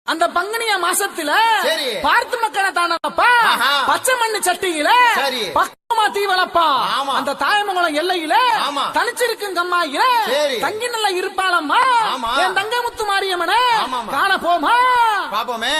அந்த பங்குனிய மாசத்துல பார்த்து மக்களை தானப்பா பச்சை மண்ணு சட்டியில பக்குவமா தீ வளப்பா அந்த தாயமங்கலம் எல்லையில தனிச்சிருக்கும் கம்மாயில தங்கி நல்ல இருப்பாளம்மா என் தங்க முத்து மாரியம்மன காண போமா பாப்போமே.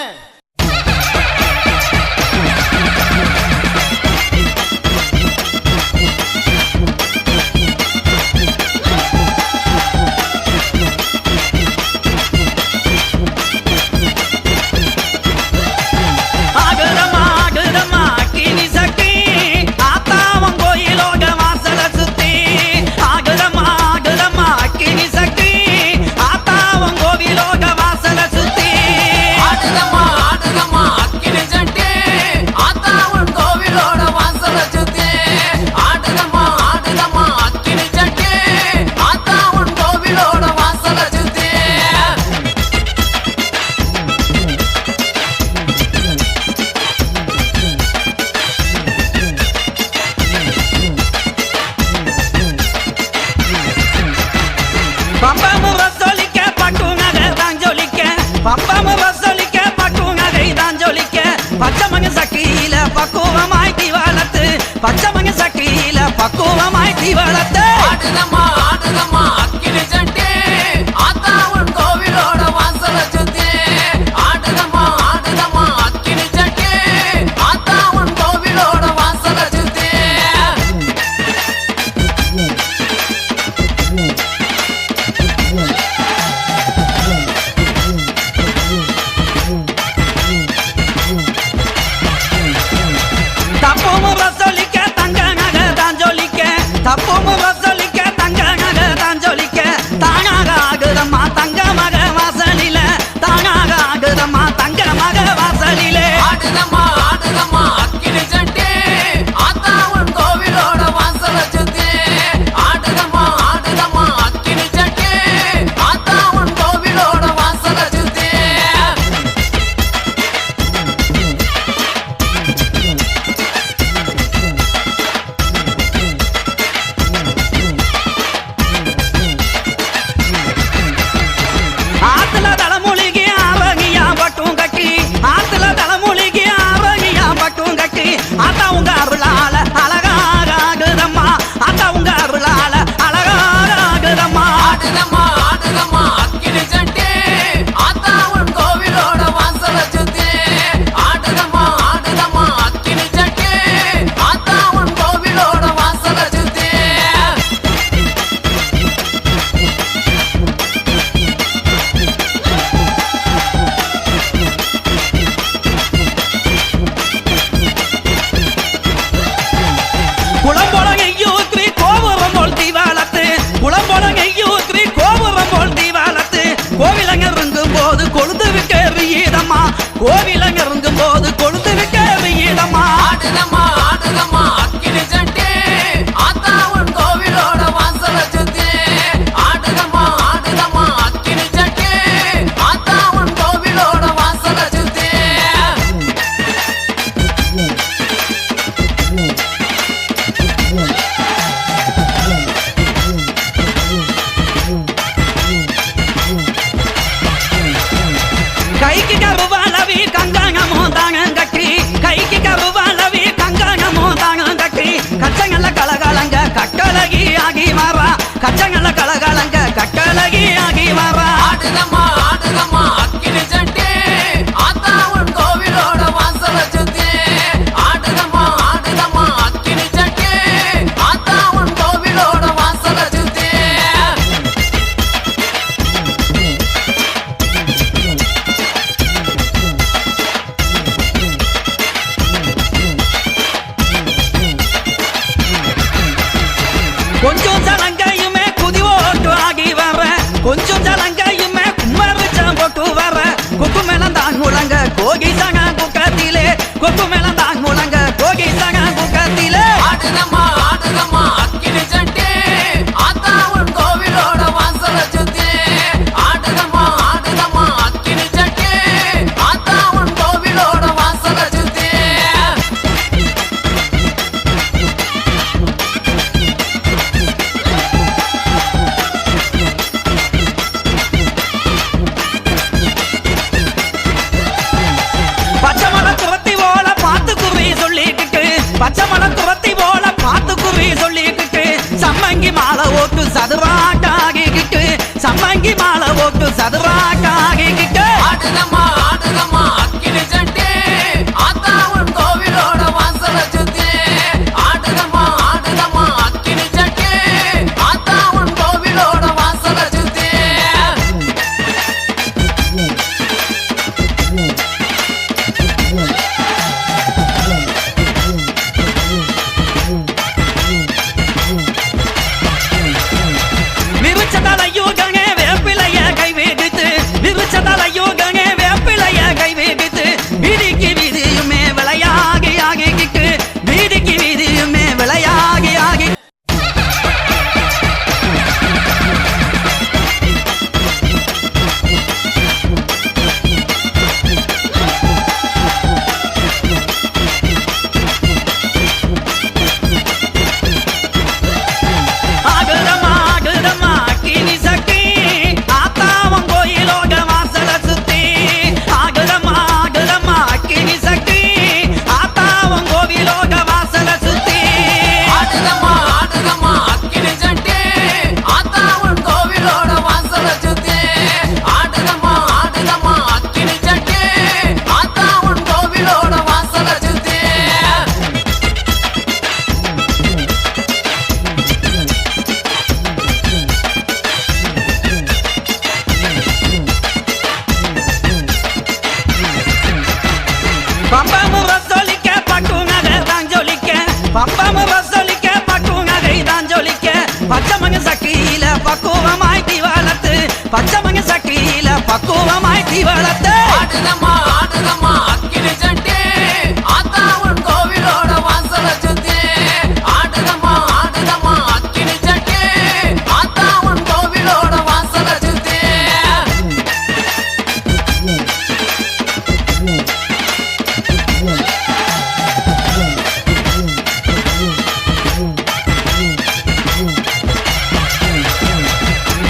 பக்குவமாய் தீ வளர்த்து பச்சமங்க சட்டியில பக்குவமாய் தீ வளர்த்து ஆடுதம்மா ஆடுதம்மா அக்கினி சட்டி ஆத்தா உன் கோவிலோட வாசல சுத்தி ஆடுதம்மா ஆடுதம்மா அக்கினி சட்டி ஆத்தா உன் கோவிலோட வாசல சுத்தி தப்பும் ரசலிக்க தங்க நகை தான் ஜொலிக்க தப்பும் ரசலிக்க தங்க நகை தான் ஜொலிக்க தானாக ஆகுதம்மா தங்க மக வாசலில தானாக ஆகுதம்மா தங்க மக வாசலிலே ஆடுதம்மா ஆடுதம்மா அக்கினி சட்டி ஆத்தா உன் கோவிலோட வாசல சுத்தி ஆடுதம்மா ஆடுதம்மா அக்கினி சட்டி ஆத்தா உன் கோவிலோட வாசல சுத்தி ஆத்துல தலைமொழிக்கு ஆவகியா பட்டும் கட்டி ஆத்துல தலைமொழிக்கு ஆவகியா பட்டும் கட்டி ஆத்தா உங்க அருளால அழகாக ஆகுதம்மா ஆத்தா உங்க அருளால அழகாக ஆகுதம்மா ஆடுதம்மா ஆடுதம்மா அக்கினி சட்டி ஆத்தா உன் கோவிலோட வாசல சுத்தி ஆடுதம்மா ஆடுதம்மா அக்கினி சட்டி ஆத்தா உன் கோவிலோட வாசல சுத்தி குளம்பொழங்கையூத்ரி கோபுரம் போல் தீ வளர்த்து குளம்பொழங்கையூத்ரி கோபுரம் போல் தீ வளர்த்து கோவிலங்க இருங்கும் போது கொழுந்து விக்க எறியதம்மா கோவிலங்க இருங்கும் போது கொழுந்து விக்க எறியதம்மா ஆடுதம்மா ஆடுதம்மா அக்கினி சட்டி ஆத்தா உன் கோவிலோட வாசல சுத்தி ஆடுதம்மா ஆடுதம்மா அக்கினி சட்டி ஆத்தா உன் கோவிலோட வாசல சுத்தி கைக்கு கருவாளவி கங்காங்கமோ தாங்க கட்டி கைக்கு கருவாளவி கங்காங்கமோ தாங்க கட்டி கச்சங்கல்ல கலகலங்க கட்டழகி ஆகி மாறா கச்சங்கல்ல கலகலங்க கட்டழகி ஆகி மாறா ஆடுதம்மா ஆடுதம்மா அக்கினி சட்டி ஆத்தா உன் கோவிலோட வாசல சுத்தி ஆடுதம்மா ஆடுதம்மா அக்கினி சட்டி ஆத்தா உன் கோவிலோட வாசல சுத்தி கொஞ்சம் ஜலங்கையுமே குதி ஓட்டு ஆகி வர கொஞ்சம் ஜலங்க பச்சை மலை துரத்தி போல பார்த்து குறி சொல்லிக்கிட்டு சம்மங்கி மாலை ஓட்டு சதுராட்டாகிக்கிட்டு சம்மங்கி மாலை ஓட்டு சதுராட்டாகிக்கிட்டு ஆடுதம்மா ஆடுதம்மா அக்கினி சட்டி ஆத்தா உன் கோவிலோட வாசல சுத்தி ஆடுதம்மா ஆடுதம்மா அக்கினி சட்டி ஆத்தா உன் கோவிலோட வாசல சுத்தி விருச்சதலையோகனே வேப்பிலைய கை வேடித்து விருச்சதலையோகனே வேப்பிலைய கை வேடித்து வீதிக்கு வீதியுமே விளையாகி ஆகிக்கிட்டு வீதிக்கு வீதியுமே விளையாகி ஆகி ஆகுதம்மா ஆகுதம்மா அக்கினி சட்டி ஆத்தாவன் கோயிலோட வாசல சுத்தி ஆகுதம்மா ஆகுதம்மா அக்கினி சட்டி ஆத்தாவன் கோவிலோட வாசல சுத்தி ஆடுதம்மா ஆடுதம்மா அக்கினி சட்டி ஆத்தா உன் கோவிலோட வாசல சுத்தி ஆடுதம்மா ஆடுதம்மா அக்கினி சட்டி ஆத்தா உன் கோவிலோட வாசல சுத்தி பம்பமு ரசோலிக்க பட்டுனகை தான் ஜொலிக்க பம்பமு ரசோலிக்க பட்டுனகை தான் ஜொலிக்க பச்சமங்க சக்கியில பக்குவமாய் தீவளத்து பச்சமங்க சக்கியில பக்குவமாய் தீவளத்து ஆடுதம்மா ஆடுதம்மா அக்கினி சட்டி ஆத்தா உன் கோவிலோட வாசல சுத்தி ஆடுதம்மா ஆடுதம்மா அக்கினி சட்டி ஆத்தா உன் கோவிலோட வாசல சுத்தி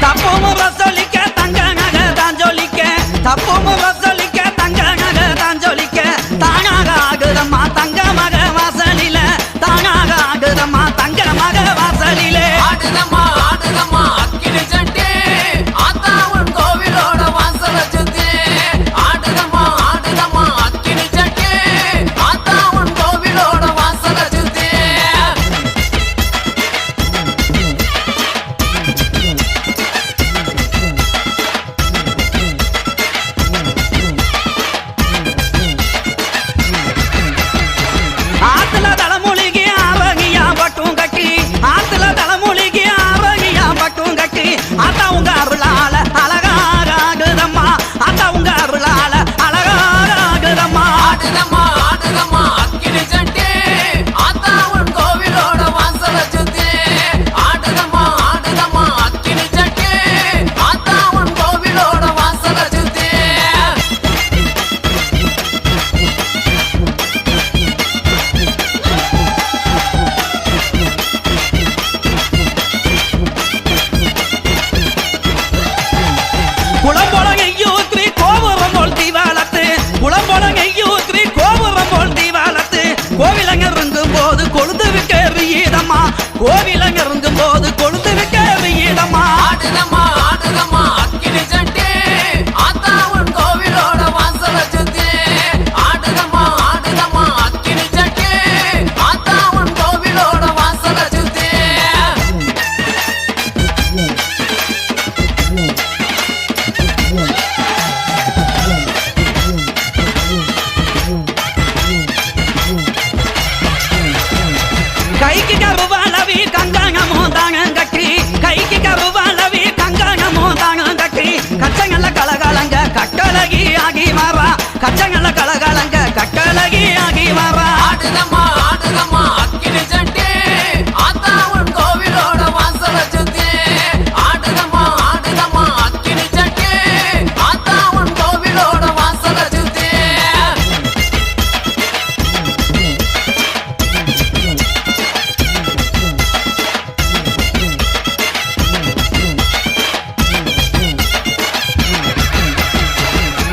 தப்புமு ரசோலிக்க தங்க நகை தான் ஜொலிக்க தப்புமு ரசோலிக்க தங்க நகை தான் ஜொலிக்க தானாக ஆகுதம்மா தங்க மக வாசலில தானாக ஆகுதம்மா தங்க மக வாசலிலே ஆடுதம்மா ஆடுதம்மா அக்கினி சட்டி ஆத்தா உன் கோவிலோட வாசல சுத்தி ஆடுதம்மா ஆடுதம்மா அக்கினி சட்டி ஆத்தா உன் கோவிலோட வாசல சுத்தி ஆத்துல தலைமுழுகி ஆவகியா பட்டும் கட்டி ஆத்துல தலைமுழுகி ஆவகியா பட்டும் கட்டி ஆத்தா உங்க அருளால அழகாகுதம்மா ஆத்தா உங்க அருளால அழகாகுதம்மா ஆடுதம்மா ஆடுதம்மா அக்கினி சட்டி ஆத்தா உன் கோவிலோட வாசல சுத்தி ஆடுதம்மா ஆடுதம்மா அக்கினி சட்டி ஆத்தா உன் கோவிலோட வாசல சுத்தி குளம்பொழங்கையூத்ரி கோபுரம் போல் தீவாளத்து குளம்பொழங்கையூத்ரி கோபுரம் போல் தீவாளத்து கோவிலங்க இருந்தும் போது கொழுந்து விட்டு எறியதம்மா கோவிலங்க இருந்தும் போது கொழுந்து விட்டு எறியதம்மா ஆடுதம்மா ஆடுதம்மா அக்கினி சட்டி ஆத்தா உன் கோவிலோட வாசல சுத்தி ஆடுதம்மா ஆடுதம்மா அக்கினி சட்டி ஆத்தா உன் கோவிலோட வாசல சுத்தி கைக்கு கருவாளவி கங்காங்கமோ தாங்க கட்டி கைக்கு கருவாளவி கங்காங்கமோ தாங்க கட்டி கச்சங்கல்ல கலகலங்க கட்டழகி ஆகி மாறா கச்சங்கல்ல கலகலங்க கட்டழகி ஆகி மாறா ஆடுதம்மா ஆடுதம்மா அக்கினி சட்டி ஆத்தா உன் கோவிலோட வாசல சுத்தி ஆடுதம்மா ஆடுதம்மா அக்கினி சட்டி ஆத்தா உன் கோவிலோட வாசல சுத்தி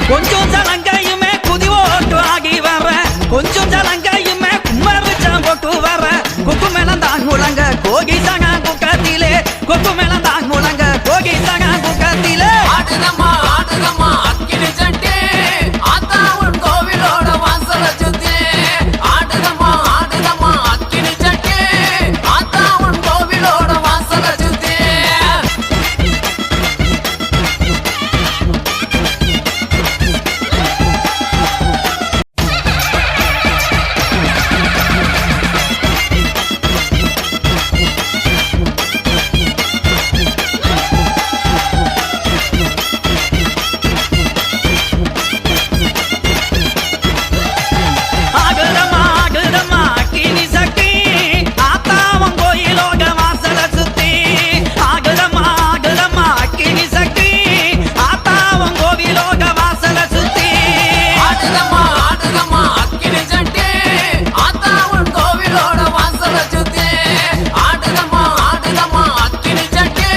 கொஞ்சம் ஜலங்கையுமே குதி ஓட்டு ஆகி வர கொஞ்சம் ஜலங்கையுமே கும்மரிச்சம் போட்டு கோகி சங்க குக்கத்திலே கொக்கு மேளந்தான் முழங்க கோகி சங்க குக்கத்திலே ஆடுதம்மா ஆடுதம்மா அக்கினி சட்டி ஆத்தா உன் கோவிலோட வாசல சுத்தி ஆடுதம்மா ஆடுதம்மா அக்கினி சட்டி ஆத்தா உன் கோவிலோட வாசல சுத்தி ஆகுதம்மா ஆகுதம்மா அக்கினி சக்தி ஆத்தாவன் கோயிலோக வாசல சுத்தி ஆகுதம்மா ஆகுதம்மா அக்கினி சக்தி ஆத்தாவன் கோவிலோக வாசல சுத்தி ஆடுதம்மா ஆடுதம்மா அக்கினி சட்டி ஆத்தா உன் கோவிலோட வாசல சுத்தி ஆடுதம்மா ஆடுதம்மா அக்கினி சட்டி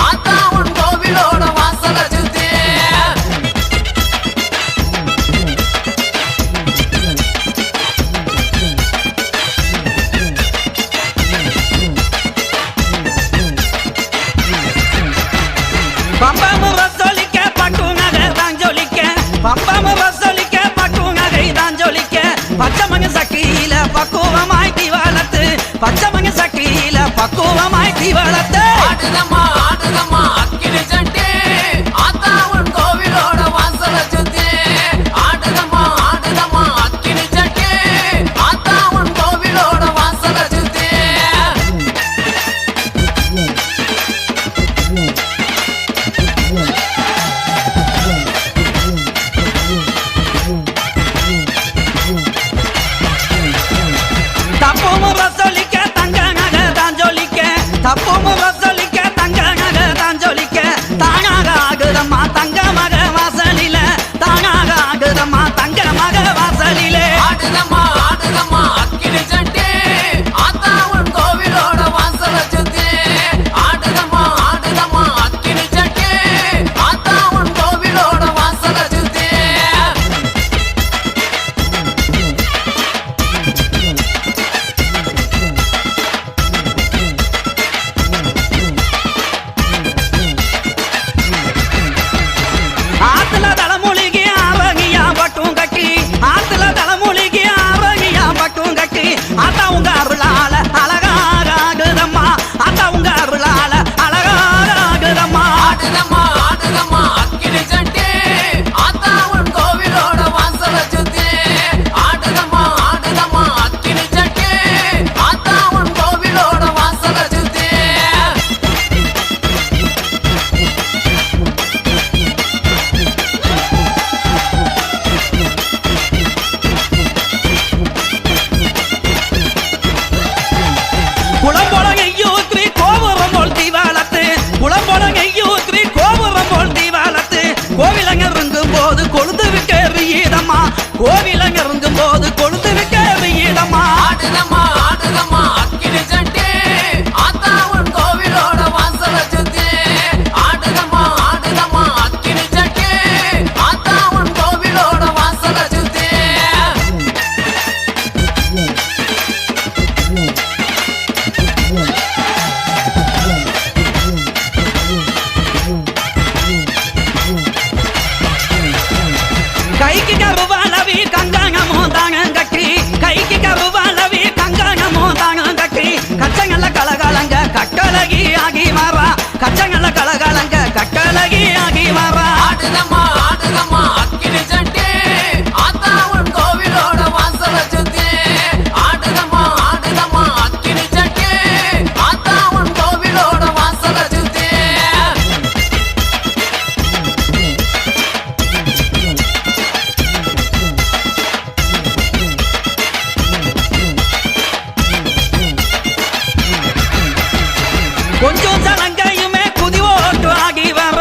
ஆத்தா உன் கோவிலோட வாசல சுத்தி பம்பமு வசொலிக்க பட்டு நகை தான் ஜொலிக்க பம்பமு வசொலிக்க பட்டு நகை தான் ஜொலிக்க பச்சமங்க சக்கியில பக்குவமாய் தீவளத்து பச்சமங்க சக்கியில பக்குவமாய் தீவளத்து ஆடுதம்மா ஆடுதம்மா அக்கினி சட்டி ஆத்தா உன் கோவிலோட வாசல சுத்தி ஆடுதம்மா ஆடுதம்மா அக்கினி சட்டி ஆத்தா உன் கோவிலோட வாசல சுத்தி தப்புமு வசொலிக்க தங்க நகை தான் ஜொலிக்க தப்புமு வசொலிக்க தங்க நகை தான் ஜொலிக்க தானாக ஆகுதம்மா தங்க மக வாசலில தானாக ஆகுதம்மா தங்க மக வாசலிலே ஆடுதம்மா ஆடுதம்மா அக்கினி சட்டி ஆத்தா உன் கோவிலோட வாசல சுத்தி ஆடுதம்மா ஆடுதம்மா அக்கினி சட்டி ஆத்தா உன் கோவிலோட வாசல சுத்தி ஆத்துல தலைமொழிக்கு ஆரோக்கியா பட்டும் கட்டி ஆத்துல தலைமொழிக்கு ஆரோக்கியா பட்டும் கட்டி ஆத்தா உங்க அருளால அழகாகுதம்மா ஆத்தா உங்க அருளால அழகாகுதம்மா ஆடுதம்மா ஆடுதம்மா அக்கினி சட்டி ஆத்தா உன் கோவிலோட வாசல சுத்தி ஆடுதம்மா ஆடுதம்மா அக்கினி சட்டி ஆத்தா உன் கோவிலோட வாசல சுத்தி குளம்பொழங்கையூத்ரி கோபுரம் போல் தீவாளத்து குளம்பொழங்கையூத்ரி கோபுரம் போல் தீவாளத்து கோவிலங்க இருந்தும் போது கொழுந்து விட்டு எறியதம்மா கோவிலங்க இருந்தும் போது கொழுந்து விட்டு எறியதம்மா ஆடுதம்மா ஆடுதம்மா அக்கினி சட்டி ஆத்தா உன் கோவிலோட வாசல சுத்தி ஆடுதம்மா ஆடுதம்மா அக்கினி சட்டி ஆத்தா உன் கோவிலோட வாசல சுத்தி கைக்கு கருவாளவி கங்காங்கமோ தாங்க கட்டி கைக்கு கருவாளவி கங்காங்கமோ தாங்க கட்டி கச்சங்கல்ல கலகலங்க கட்டழகி ஆகி மாறா கச்சங்கல்ல கலகலங்க கட்டழகி ஆகி மாறா ஆடுதம்மா ஆடுதம்மா அக்கினி சட்டி ஆத்தா உன் கோவிலோட வாசல சுத்தி ஆடுதம்மா ஆடுதம்மா அக்கினி சட்டி ஆத்தா உன் கோவிலோட வாசல சுத்தி கொஞ்சம் சலங்கையுமே குதி ஓட்டு ஆகி வர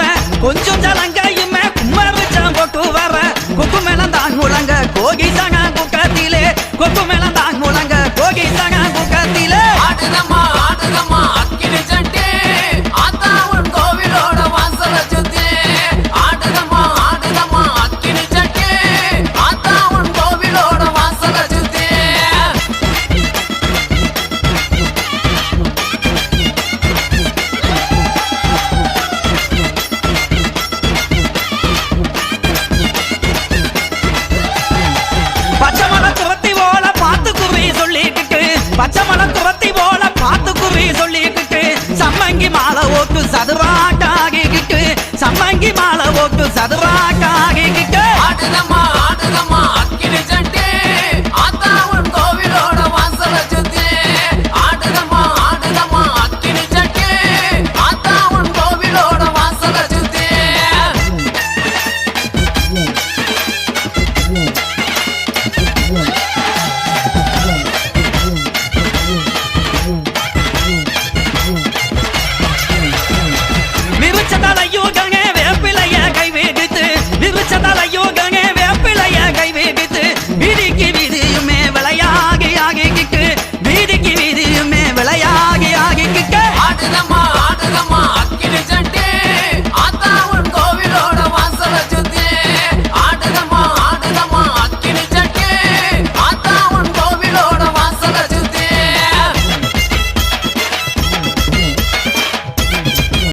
பச்சை மலை துரத்தி போல பார்த்து குறி சொல்லிக்கிட்டு சம்மங்கி மாலை ஓட்டு சதுராட்டாகிக்கிட்டு சம்மங்கி மாலை ஓட்டு சதுராட்டாகிக்கிட்டு